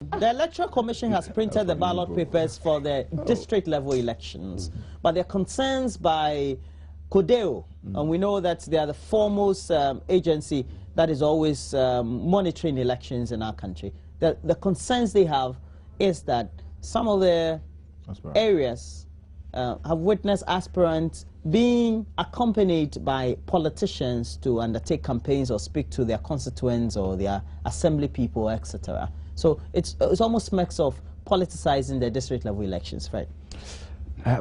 The Electoral Commission has printed the ballot papers for the district level elections, but there are concerns by CODEO, and we know that they are the foremost agency that is always monitoring elections in our country. The concerns they have is that some of the areas have witnessed aspirants being accompanied by politicians to undertake campaigns or speak to their constituents or their assembly people, etc. So it's almost smacks of politicizing the district level elections, right?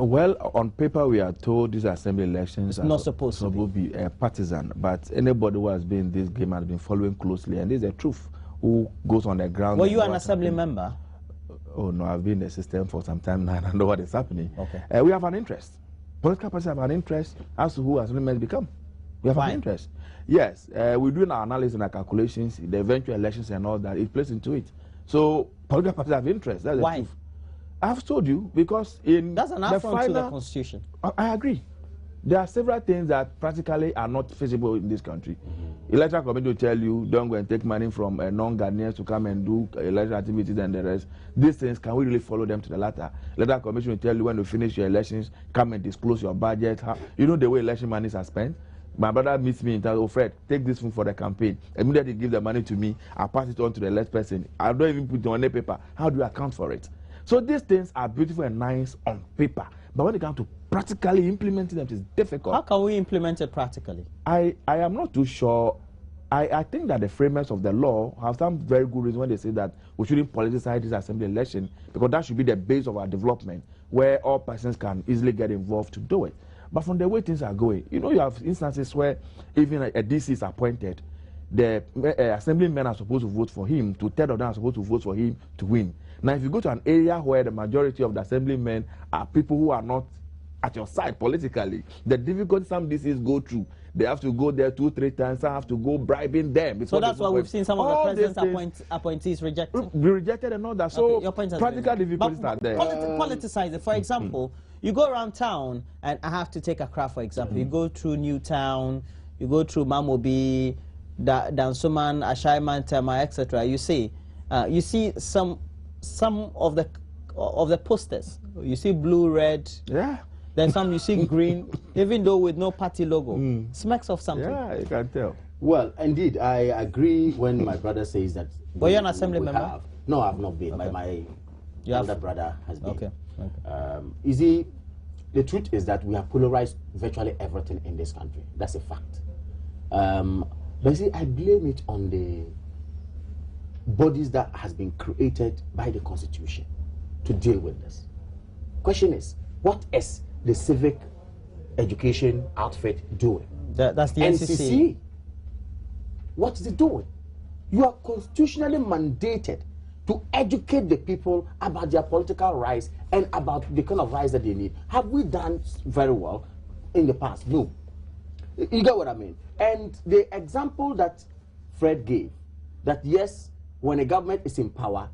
Well, on paper we are told these assembly elections are not supposed to be partisan, but anybody who has been in this game has been following closely, and this is the truth. Who goes on the ground? Were you an assembly member? Oh no, I've been in the system for some time now, and I know what is happening. Okay. We have an interest. Political parties have an interest as to who assembly members become. We have an interest. Yes, we do our analysis and our calculations, the eventual elections and all that. It plays into it. So political parties have interest. That's the truth. I've told you because in that's an affront to the Constitution. I agree. There are several things that practically are not feasible in this country. Electoral committee will tell you, don't go and take money from non-Ghanaians to come and do electoral activities and the rest. These things, can we really follow them to the latter? Electoral commission will tell you when you finish your elections, come and disclose your budget. You know the way election monies are spent? My brother meets me and tells, oh Fred, take this one for the campaign. Immediately give the money to me, I pass it on to the elect person. I don't even put it on the paper. How do you account for it? So these things are beautiful and nice on paper, but when it comes to practically implementing them, it's difficult. How can we implement it practically? I am not too sure. I think that the framers of the law have some very good reasons when they say that we shouldn't politicize this assembly election, because that should be the base of our development, where all persons can easily get involved to do it. But from the way things are going, you know, you have instances where even a DC is appointed, the assemblymen are supposed to vote for him, two-thirds of them are supposed to vote for him to win. Now, if you go to an area where the majority of the assemblymen are people who are not at your side politically, the difficulty some DCs go through, they have to go there 2-3 times, some have to go bribing them. So that's why we've seen some of the president's appointees rejected. Be rejected and all that. So your point practical difficulties are there. Politicize it. For example, you go around town, and I have to take Accra, for example. You go through Newtown, you go through Mamobi, Dansoman, Ashaiman, Tema, etc. You see some of the posters. You see blue, red. Yeah. Then some you see green, even though with no party logo. Smacks of something. Yeah, you can tell. Well, indeed, I agree when my brother says that. Were you an assembly member? No, I've not been. Okay. My elder brother has been. Okay. You see, the truth is that we have polarized virtually everything in this country. That's a fact. But you see, I blame it on the bodies that has been created by the Constitution to deal with this. Question is, what is the civic education outfit doing? That's the NCC. What is it doing? You are constitutionally mandated to educate the people about their political rights and about the kind of rights that they need. Have we done very well in the past? No. You get what I mean? And the example that Fred gave, that yes, when a government is in power,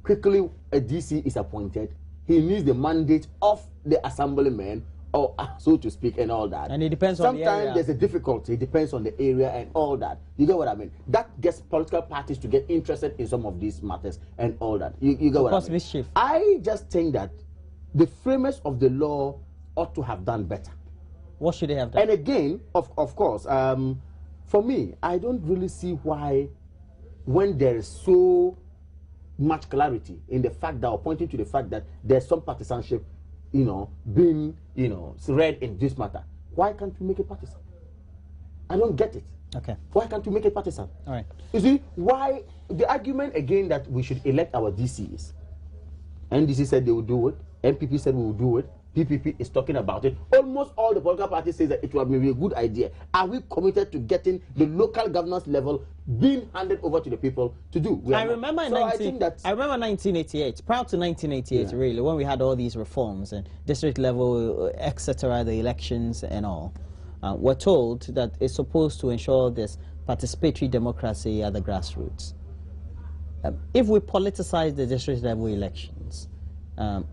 quickly a DC is appointed, he needs the mandate of the assemblyman, or so to speak, and all that. And it depends on the area. Sometimes there's a difficulty, it depends on the area and all that. You get what I mean? That gets political parties to get interested in some of these matters and all that. You get what I mean? Mischief. I just think that the framers of the law ought to have done better. What should they have done? And again, of course, for me, I don't really see why, when there is so much clarity in the fact that, or pointing to the fact that there's some partisanship, being, read in this matter, why can't we make it partisan? I don't get it. Okay. Why can't we make it partisan? All right. You see, why the argument again that we should elect our DCs? NDC said they will do it. MPP said we will do it. PPP is talking about it. Almost all the political parties say that it will be a good idea. Are we committed to getting the local governance level being handed over to the people to do? I remember 1988, prior to 1988, really, when we had all these reforms and district level, etc., the elections and all. We're told that it's supposed to ensure this participatory democracy at the grassroots. If we politicize the district level elections,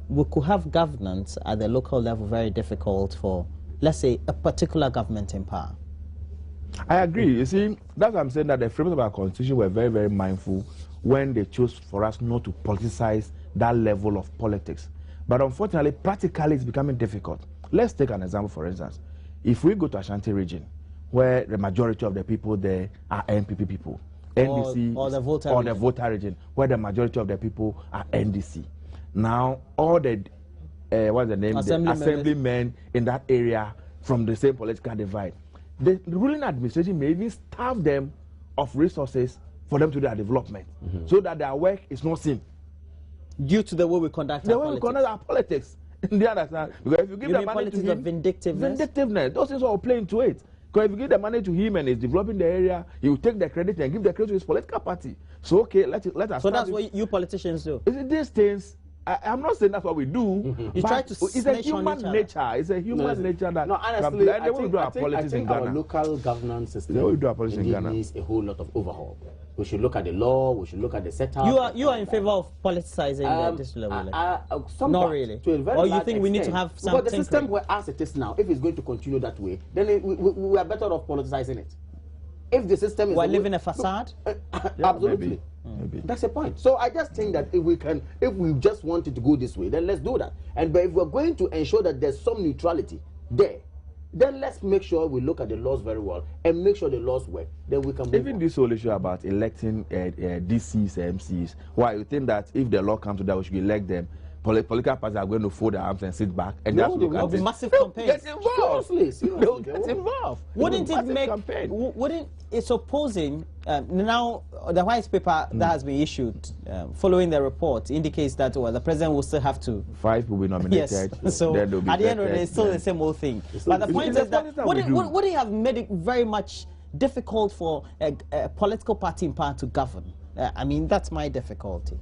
we could have governance at the local level very difficult for, let's say, a particular government in power. I agree. You see, that's what I'm saying, that the framers of our constitution were very, very mindful when they chose for us not to politicize that level of politics. But unfortunately, practically, it's becoming difficult. Let's take an example, for instance. If we go to Ashanti region, where the majority of the people there are NPP people, NDC, or the voter region, where the majority of the people are NDC. Now, all the what's the name? Assemblymen in that area from the same political divide. The ruling administration may even starve them of resources for them to do their development, so that their work is not seen. Due to the way we conduct our politics. Do you understand? Because if you give the money to him, vindictiveness, those things are playing to it. Because if you give the money to him and he's developing the area, he will take the credit and give the credit to his political party. So okay, let us. So that's what you politicians do. These things. I'm not saying that's what we do. You try to. It's a human nature. It's a human nature that. No, honestly, I think our local governance system needs a whole lot of overhaul. We should look at the law. We should look at the setup. You are in favor of politicizing the district level? Not really. Or you think we need to have something? But the system, as it is now, if it's going to continue that way, then we are better off politicizing it. If the system is. We're living a facade. Absolutely. Maybe. That's the point. So I just think that if we just want it to go this way, then let's do that. But if we're going to ensure that there's some neutrality there, then let's make sure we look at the laws very well and make sure the laws work. Then we can move even on. This whole issue about electing DCs, MCs. Why you think that if the law comes to that, we should elect them? Political parties are going to fold their arms and sit back and just look at it. There'll be massive campaigns. Get involved. Seriously, get involved. Wouldn't it make? Wouldn't it's opposing now the white paper that has been issued following the report indicates that the president will still have to 5 will be nominated. Yes. So at the end of the day, it's still the same old thing. But the point is that would it have made it very much difficult for a political party in power to govern? I mean, that's my difficulty.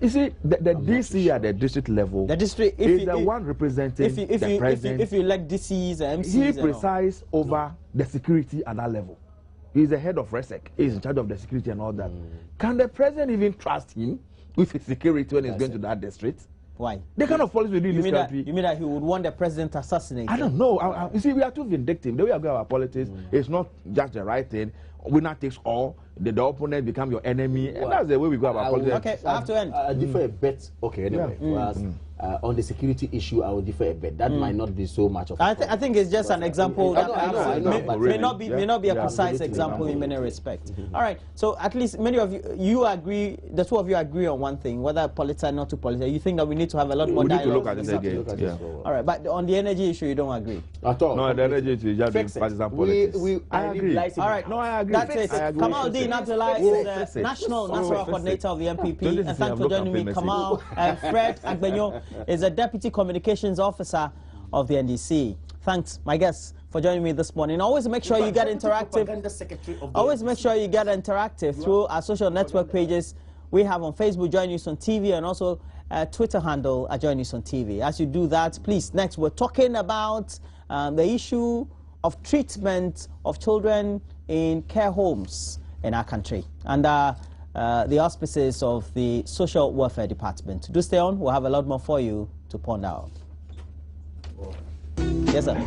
You see, the DC at the district level, the district is the one representing the president. If you elect DCs and MCs, he presides over the security at that level. He's the head of RESEC. He's in charge of the security and all that. Can the president even trust him with his security when he's going to that district? Why? The kind of policy we do in this country. You mean that he would want the president assassinated? I don't know. You see, we are too vindictive. The way we go about politics, it's not just the right thing. Winner takes all. The opponent become your enemy, and that's the way we go about politics. Okay, I have to end. I differ a bit. Okay, anyway. On the security issue, I will differ a bit. That might not be so much of. I think it's just an example that I know, may not be a precise example in many respects. All right, so at least many of you agree. The two of you agree on one thing: whether political or not to political. You think that we need to have a lot more dialogue. We need to look at it again. All right, but on the energy issue, you don't agree at all. No, the energy issue is just partisan politics. I agree. All right, no, I agree. That's it. Kamal Abdullahi is the National Coordinator of the MPP, and thanks for joining me. Kamal and Fred Agbenyo is a Deputy Communications Officer of the NDC. Thanks, my guests, for joining me this morning. Always make sure you get interactive. Always make sure you get interactive through our social network pages we have on Facebook, Joy News on TV, and also Twitter handle at Joy News on TV. As you do that, please, next we're talking about the issue of treatment of children in care homes in our country, and the auspices of the Social Welfare Department. Do stay on. We'll have a lot more for you to ponder out. Yes, sir.